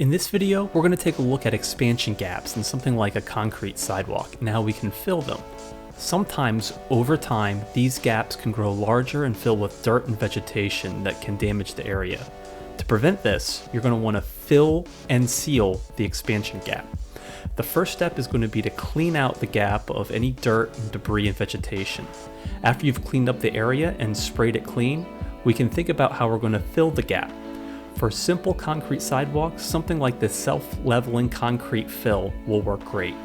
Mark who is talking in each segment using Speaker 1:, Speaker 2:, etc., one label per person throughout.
Speaker 1: In this video, we're going to take a look at expansion gaps in something like a concrete sidewalk and how we can fill them. Sometimes, over time, these gaps can grow larger and fill with dirt and vegetation that can damage the area. To prevent this, you're going to want to fill and seal the expansion gap. The first step is going to be to clean out the gap of any dirt and debris and vegetation. After you've cleaned up the area and sprayed it clean, we can think about how we're going to fill the gap. For simple concrete sidewalks, something like this self-leveling concrete fill will work great.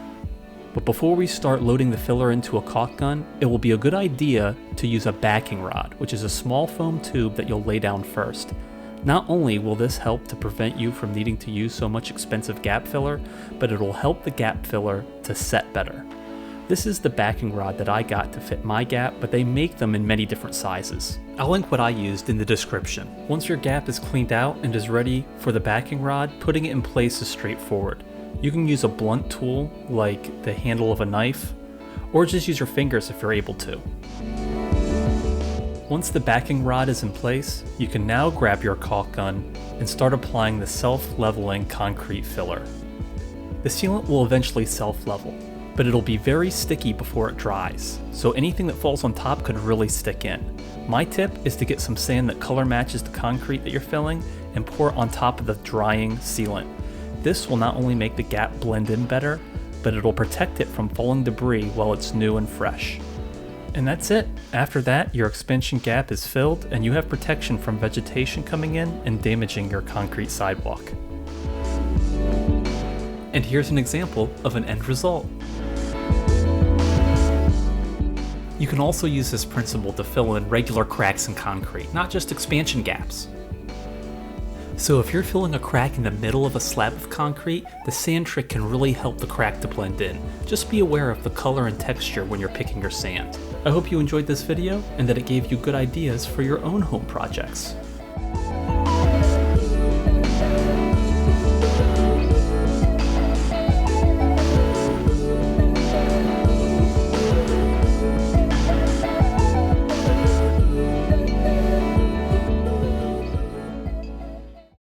Speaker 1: But before we start loading the filler into a caulk gun, it will be a good idea to use a backing rod, which is a small foam tube that you'll lay down first. Not only will this help to prevent you from needing to use so much expensive gap filler, but it will help the gap filler to set better. This is the backing rod that I got to fit my gap, but they make them in many different sizes. I'll link what I used in the description. Once your gap is cleaned out and is ready for the backing rod, putting it in place is straightforward. You can use a blunt tool like the handle of a knife, or just use your fingers if you're able to. Once the backing rod is in place, you can now grab your caulk gun and start applying the self-leveling concrete filler. The sealant will eventually self-level, but it'll be very sticky before it dries, so anything that falls on top could really stick in. My tip is to get some sand that color matches the concrete that you're filling and pour it on top of the drying sealant. This will not only make the gap blend in better, but it'll protect it from falling debris while it's new and fresh. And that's it. After that, your expansion gap is filled and you have protection from vegetation coming in and damaging your concrete sidewalk. And here's an example of an end result. You can also use this principle to fill in regular cracks in concrete, not just expansion gaps. So if you're filling a crack in the middle of a slab of concrete, the sand trick can really help the crack to blend in. Just be aware of the color and texture when you're picking your sand. I hope you enjoyed this video and that it gave you good ideas for your own home projects.